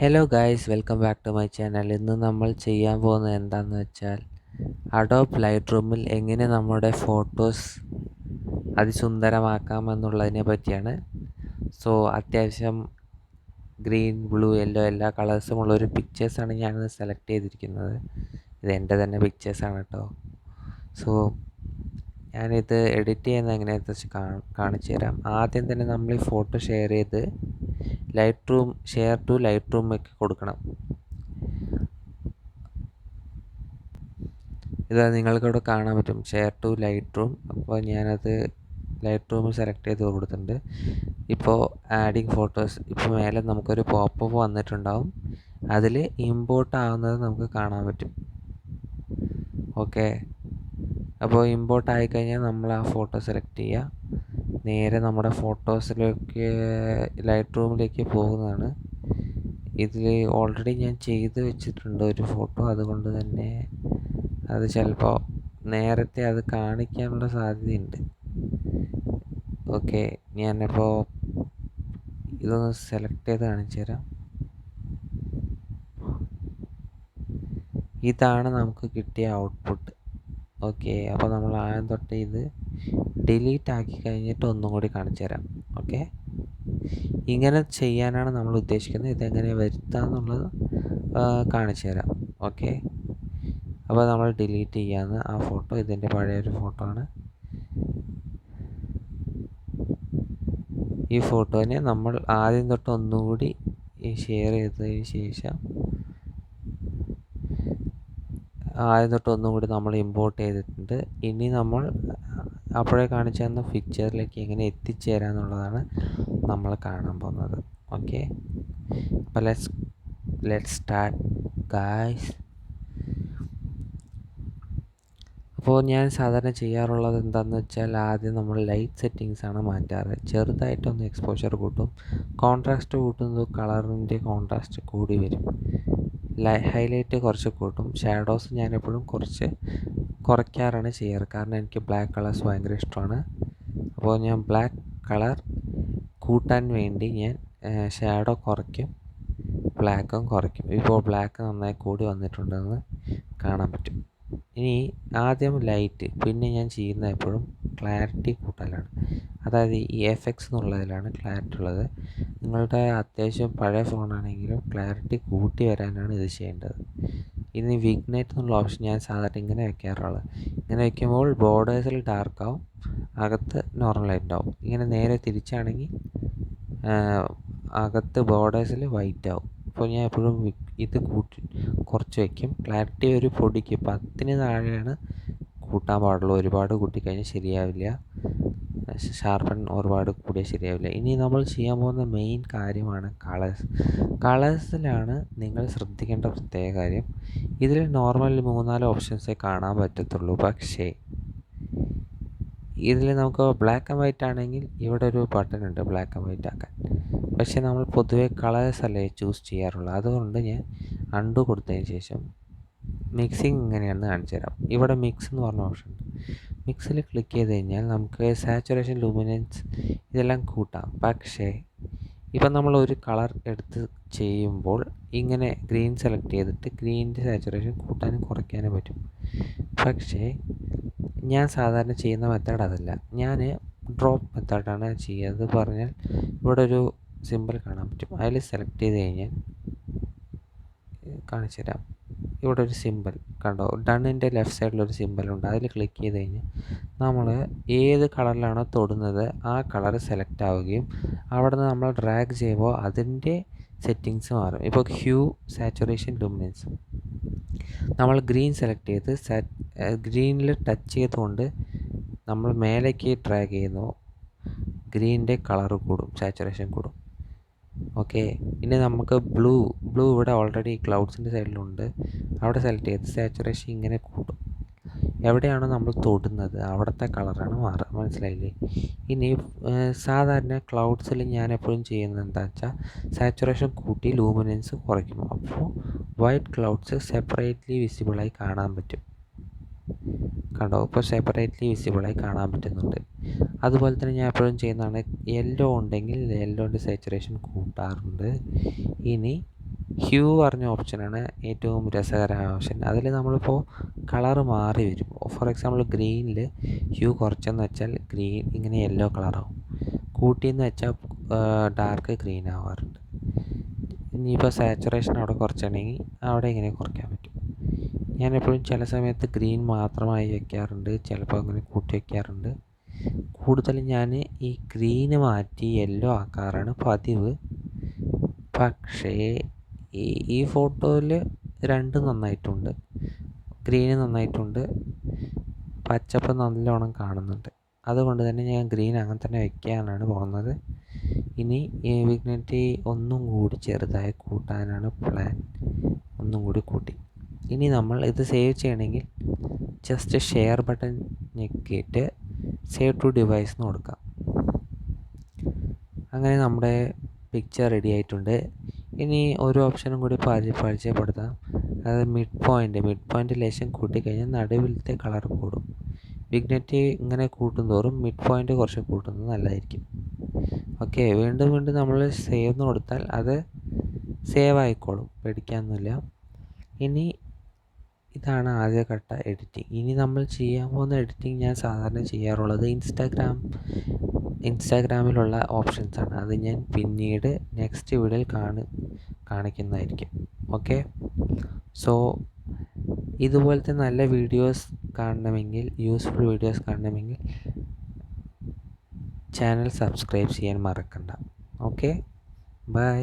Hello guys, welcome back to my channel. ഇന്ന് നമ്മൾ ചെയ്യാൻ പോകുന്നത് എന്താണെന്ന് വെച്ചാൽ അഡോബ് ലൈറ്റ്റൂമിൽ എങ്ങനെ നമ്മുടെ ഫോട്ടോസ് അതിസുന്ദരമാക്കാമെന്നുള്ളതിനെ പറ്റിയാണ്. സോ അത്യാവശ്യം ഗ്രീൻ, ബ്ലൂ, യെല്ലോ എല്ലാ കളേഴ്സും ഉള്ളൊരു പിക്ചേഴ്സാണ് ഞാനിന്ന് സെലക്ട് ചെയ്തിരിക്കുന്നത്. ഇത് എൻ്റെ തന്നെ പിക്ചേഴ്സാണ് കേട്ടോ. സോ ഞാനിത് എഡിറ്റ് ചെയ്യുന്നത് എങ്ങനെയാണെന്ന് വെച്ച് കാണിച്ചു തരാം. ആദ്യം തന്നെ നമ്മൾ ഈ ഫോട്ടോ ഷെയർ ചെയ്ത് ഷെയർ ടു ലൈറ്റ്റൂമിലേക്ക് കൊടുക്കണം. ഇത് നിങ്ങൾക്കിവിടെ കാണാൻ പറ്റും, ഷെയർ ടു ലൈറ്റ്റൂം. അപ്പോൾ ഞാനത് ലൈറ്റ്റൂമിൽ സെലക്ട് ചെയ്ത് കൊടുത്തിട്ടുണ്ട്. ഇപ്പോൾ ആഡിങ് ഫോട്ടോസ്, ഇപ്പോൾ മേലെ നമുക്കൊരു പോപ്പപ്പ് വന്നിട്ടുണ്ടാവും. അതിൽ ഇമ്പോർട്ട് ആവുന്നത് നമുക്ക് കാണാൻ പറ്റും. ഓക്കെ, അപ്പോൾ ഇമ്പോർട്ട് ആയിക്കഴിഞ്ഞാൽ നമ്മൾ ആ ഫോട്ടോ സെലക്ട് ചെയ്യുക. നേരെ നമ്മുടെ ഫോട്ടോസിലേക്ക് ലൈറ്റ്റൂമിലേക്ക് പോകുന്നതാണ്. ഇതിൽ ഓൾറെഡി ഞാൻ ചെയ്ത് വെച്ചിട്ടുണ്ട് ഒരു ഫോട്ടോ, അതുകൊണ്ട് തന്നെ അത് ചിലപ്പോൾ നേരത്തെ അത് കാണിക്കാനുള്ള സാധ്യതയുണ്ട്. ഓക്കെ, ഞാനിപ്പോൾ ഇതൊന്ന് സെലക്ട് ചെയ്ത് കാണിച്ചു തരാം. ഇതാണ് നമുക്ക് കിട്ടിയ ഔട്ട്പുട്ട്. ഓക്കെ, അപ്പോൾ നമ്മൾ ആദ്യം തൊട്ട് ഇത് ഡിലീറ്റ് ആക്കി കഴിഞ്ഞിട്ട് ഒന്നും കൂടി കാണിച്ചു തരാം. ഓക്കെ, ഇങ്ങനെ ചെയ്യാനാണ് നമ്മൾ ഉദ്ദേശിക്കുന്നത്. ഇതെങ്ങനെ വരുത്താമെന്നുള്ളത് കാണിച്ചു തരാം. ഓക്കെ, അപ്പോൾ നമ്മൾ ഡിലീറ്റ് ചെയ്യാമെന്ന് ആ ഫോട്ടോ. ഇതിൻ്റെ പഴയൊരു ഫോട്ടോ ആണ്. ഈ ഫോട്ടോനെ നമ്മൾ ആദ്യം തൊട്ട് ഒന്നുകൂടി ഷെയർ ചെയ്തതിന് ശേഷം നമ്മൾ ഇമ്പോർട്ട് ചെയ്തിട്ടുണ്ട്. ഇനി നമ്മൾ അപ്പോഴേ കാണിച്ചു തന്ന പിക്ചറിലേക്ക് എങ്ങനെ എത്തിച്ചേരാന്നുള്ളതാണ് നമ്മൾ കാണാൻ പോകുന്നത്. ഓക്കെ, അപ്പോൾ ലെറ്റ്സ് സ്റ്റാർട്ട് ഗായ്സ്. അപ്പോൾ ഞാൻ സാധാരണ ചെയ്യാറുള്ളത് എന്താണെന്ന് വെച്ചാൽ ആദ്യം നമ്മൾ ലൈറ്റ് സെറ്റിങ്സ് ആണ് മാറ്റാറ്. ചെറുതായിട്ടൊന്ന് എക്സ്പോഷർ കൂട്ടും, കോൺട്രാസ്റ്റ് കൂട്ടുന്നത് കളറിൻ്റെ കോൺട്രാസ്റ്റ് കൂടി വരും. ഹൈലൈറ്റ് കുറച്ച് കൂട്ടും, ഷാഡോസ് ഞാൻ എപ്പോഴും കുറയ്ക്കാറാണ് ചെയ്യാറ്. കാരണം എനിക്ക് ബ്ലാക്ക് കളേഴ്സ് ഭയങ്കര ഇഷ്ടമാണ്. അപ്പോൾ ഞാൻ ബ്ലാക്ക് കളർ കൂട്ടാൻ വേണ്ടി ഞാൻ ഷാഡോ കുറയ്ക്കും, ബ്ലാക്കും കുറയ്ക്കും. ഇപ്പോൾ ബ്ലാക്ക് നന്നായി കൂടി വന്നിട്ടുണ്ടെന്ന് കാണാൻ പറ്റും. ഇനി ആദ്യം ലൈറ്റ്, പിന്നെ ഞാൻ ചെയ്യുന്നത് എപ്പോഴും ക്ലാരിറ്റി കൂട്ടലാണ്. അതായത് ഈ എഫക്ട്സ് എന്നുള്ളതിലാണ് ക്ലാരിറ്റി ഉള്ളത്. നിങ്ങളുടെ അത്യാവശ്യം പഴയ ഫോണാണെങ്കിലും ക്ലാരിറ്റി കൂട്ടി വരാനാണ് ഇത് ചെയ്യേണ്ടത്. ഇനി വിഗ്നൈറ്റ് എന്നുള്ള ഓപ്ഷൻ ഞാൻ സാധാരണ ഇങ്ങനെ വയ്ക്കാറുള്ളത്. ഇങ്ങനെ വയ്ക്കുമ്പോൾ ബോർഡേഴ്സിൽ ഡാർക്കാവും, അകത്ത് നോർമലായിട്ട് ആവും. ഇങ്ങനെ നേരെ തിരിച്ചാണെങ്കിൽ അകത്ത് ബോർഡേഴ്സിൽ വൈറ്റ് ആവും. അപ്പോൾ ഞാൻ എപ്പോഴും ഇത് കുറച്ച് വയ്ക്കും. ക്ലാരിറ്റി ഒരു പൊടിക്ക് 10 താഴെയാണ് കൂട്ടാൻ പാടുള്ളൂ. ഒരുപാട് കൂട്ടിക്കഴിഞ്ഞാൽ ശരിയാവില്ല. ഷാർപ്പൻ ഒരുപാട് കൂടിയാൽ ശരിയാവില്ല. ഇനി നമ്മൾ ചെയ്യാൻ പോകുന്ന മെയിൻ കാര്യമാണ് കളേഴ്സിലാണ് നിങ്ങൾ ശ്രദ്ധിക്കേണ്ട പ്രത്യേക കാര്യം. ഇതിൽ നോർമലി 3-4 ഓപ്ഷൻസേ കാണാൻ പറ്റത്തുള്ളൂ. പക്ഷേ ഇതിൽ നമുക്ക് ബ്ലാക്ക് ആൻഡ് വൈറ്റ് ആണെങ്കിൽ ഇവിടെ ഒരു ബട്ടൺ ഉണ്ട് ബ്ലാക്ക് ആൻഡ് വൈറ്റ് ആക്കാൻ. പക്ഷേ നമ്മൾ പൊതുവേ കളേഴ്സ് അല്ലേ ചൂസ് ചെയ്യാറുള്ളത്. അതുകൊണ്ട് ഞാൻ അൺഡു കൊടുത്തതിന് ശേഷം മിക്സിങ് എങ്ങനെയാണെന്ന് കാണിച്ചു തരാം. ഇവിടെ മിക്സ് എന്ന് പറഞ്ഞ ഓപ്ഷൻ ഉണ്ട്. മിക്സിൽ ക്ലിക്ക് ചെയ്ത് കഴിഞ്ഞാൽ നമുക്ക് സാച്ചുറേഷൻ, ലൂമിനൻസ് ഇതെല്ലാം കൂട്ടാം. പക്ഷേ ഇപ്പം നമ്മൾ ഒരു കളർ എടുത്ത് ചെയ്യുമ്പോൾ ഇങ്ങനെ ഗ്രീൻ സെലക്ട് ചെയ്തിട്ട് ഗ്രീനിൻ്റെ സാച്ചുറേഷൻ കൂട്ടാനും കുറയ്ക്കാനും പറ്റും. പക്ഷേ ഞാൻ സാധാരണ ചെയ്യുന്ന മെത്തേഡ് അതല്ല. ഞാൻ ഡ്രോപ്പ് മെത്തേഡാണ് ചെയ്യുന്നത്. പറഞ്ഞാൽ ഇവിടെ ഒരു സിമ്പിൾ കാണാൻ പറ്റും. അതിൽ സെലക്ട് ചെയ്ത് കഴിഞ്ഞാൽ കാണിച്ചു തരാം. ഇവിടെ ഒരു സിമ്പിൾ കണ്ടോ, ഡണ്ണിൻ്റെ ലെഫ്റ്റ് സൈഡിലൊരു സിമ്പിളുണ്ട്. അതിൽ ക്ലിക്ക് ചെയ്ത് കഴിഞ്ഞാൽ നമ്മൾ ഏത് കളറിലാണോ തൊടുന്നത് ആ കളർ സെലക്ട് ആവുകയും അവിടെ നിന്ന് നമ്മൾ ഡ്രാഗ് ചെയ്യുമ്പോൾ അതിൻ്റെ സെറ്റിങ്സ് മാറും. ഇപ്പോൾ ഹ്യൂ, സാച്ചുറേഷൻ, ലൂമിനൻസ് നമ്മൾ ഗ്രീൻ സെലക്ട് ചെയ്ത് ഗ്രീനിൽ ടച്ച് ചെയ്തുകൊണ്ട് നമ്മൾ മേലേക്ക് ഡ്രാഗ് ചെയ്യുന്നു, ഗ്രീനിൻ്റെ കളർ കൂടും, സാച്ചുറേഷൻ കൂടും. ഓക്കെ, ഇനി നമുക്ക് ബ്ലൂ ഇവിടെ ഓൾറെഡി ക്ലൗഡ്സിൻ്റെ സൈഡിലുണ്ട്. അവിടെ സെലക്ട് ചെയ്ത് സാച്ചുറേഷൻ ഇങ്ങനെ കൂട്ടും. എവിടെയാണോ നമ്മൾ തൊടുന്നത് അവിടുത്തെ കളറാണ് മാറുക. മനസ്സിലായില്ലേ? ഇനി സാധാരണ ക്ലൗഡ്സിൽ ഞാൻ എപ്പോഴും ചെയ്യുന്നത് എന്താ വെച്ചാൽ സാച്ചുറേഷൻ കൂട്ടി ലൂമിനൻസ് കുറയ്ക്കും. അപ്പോൾ വൈറ്റ് ക്ലൗഡ്സ് സെപ്പറേറ്റ്ലി വിസിബിളായി കാണാൻ പറ്റും. കണ്ടോ, ഇപ്പോൾ സെപ്പറേറ്റ്ലി വിസിബിളായി കാണാൻ പറ്റുന്നുണ്ട്. അതുപോലെ തന്നെ ഞാൻ എപ്പോഴും ചെയ്യുന്നതാണ്, യെല്ലോ ഉണ്ടെങ്കിൽ യെല്ലോൻ്റെ സാച്ചുറേഷൻ കൂട്ടാറുണ്ട്. ഇനി ഹ്യൂ പറഞ്ഞ ഓപ്ഷനാണ് ഏറ്റവും രസകരമായ ഓപ്ഷൻ. അതിൽ നമ്മളിപ്പോൾ കളറ് മാറി വരും. ഫോർ എക്സാമ്പിൾ ഗ്രീനിൽ ഹ്യൂ കുറച്ചെന്ന് വെച്ചാൽ ഗ്രീൻ ഇങ്ങനെ യെല്ലോ കളറാവും, കൂട്ടിയെന്ന് വെച്ചാൽ ഡാർക്ക് ഗ്രീൻ ആവാറുണ്ട്. ഇനിയിപ്പോൾ സാച്ചുറേഷൻ അവിടെ കുറച്ചാണെങ്കിൽ അവിടെ ഇങ്ങനെ കുറയ്ക്കാൻ പറ്റും. ഞാനെപ്പോഴും ചില സമയത്ത് ഗ്രീൻ മാത്രമായി വയ്ക്കാറുണ്ട്, ചിലപ്പോൾ അങ്ങനെ കൂട്ടി വയ്ക്കാറുണ്ട്. കൂടുതലും ഞാൻ ഈ ഗ്രീന് മാറ്റി യെല്ലോ ആക്കാറാണ് പതിവ്. പക്ഷേ ഈ ഫോട്ടോയിൽ രണ്ടും നന്നായിട്ടുണ്ട്. ഗ്രീന് നന്നായിട്ടുണ്ട്, പച്ചപ്പ് നല്ലോണം കാണുന്നുണ്ട്. അതുകൊണ്ട് തന്നെ ഞാൻ ഗ്രീൻ അങ്ങനെ തന്നെ വയ്ക്കാനാണ് പോകുന്നത്. ഇനി വിഗ്നറ്റി ഒന്നും കൂടി ചെറുതായി കൂട്ടാനാണ് പ്ലാൻ. ഒന്നും കൂടി കൂട്ടി. ഇനി നമ്മൾ ഇത് സേവ് ചെയ്യണമെങ്കിൽ ജസ്റ്റ് ഷെയർ ബട്ടൺ ഞെക്കിയിട്ട് സേവ് ടു ഡിവൈസ് എന്ന് കൊടുക്കാം. അങ്ങനെ നമ്മുടെ പിക്ചർ റെഡി ആയിട്ടുണ്ട്. ഇനി ഒരു ഓപ്ഷനും കൂടി പരിചയപ്പെടുത്താം. അത് മിഡ് പോയിൻ്റ് ലേശം കൂട്ടിക്കഴിഞ്ഞാൽ നടുവിലത്തെ കളർ കൂടും. വിഗ്നറ്റി ഇങ്ങനെ കൂട്ടും തോറും മിഡ് പോയിൻ്റ് കുറച്ച് കൂട്ടുന്നത് നല്ലതായിരിക്കും. ഓക്കെ, വീണ്ടും വീണ്ടും നമ്മൾ സേവ് എന്ന് കൊടുത്താൽ അത് സേവ് ആയിക്കോളും, പേടിക്കാനൊന്നുമില്ല. ഇനി ഇതാണ് ആദ്യഘട്ട എഡിറ്റിംഗ്. ഇനി നമ്മൾ ചെയ്യാൻ പോകുന്ന എഡിറ്റിംഗ് ഞാൻ സാധാരണ ചെയ്യാറുള്ളത് ഇൻസ്റ്റാഗ്രാമിലുള്ള ഓപ്ഷൻസാണ്. അത് ഞാൻ പിന്നീട് നെക്സ്റ്റ് വീഡിയോയിൽ കാണിക്കുന്നതായിരിക്കും. ഓക്കെ, സോ ഇതുപോലത്തെ നല്ല വീഡിയോസ് കാണണമെങ്കിൽ, യൂസ്ഫുൾ വീഡിയോസ് കാണണമെങ്കിൽ ചാനൽ സബ്സ്ക്രൈബ് ചെയ്യാൻ മറക്കണ്ട. Okay, by.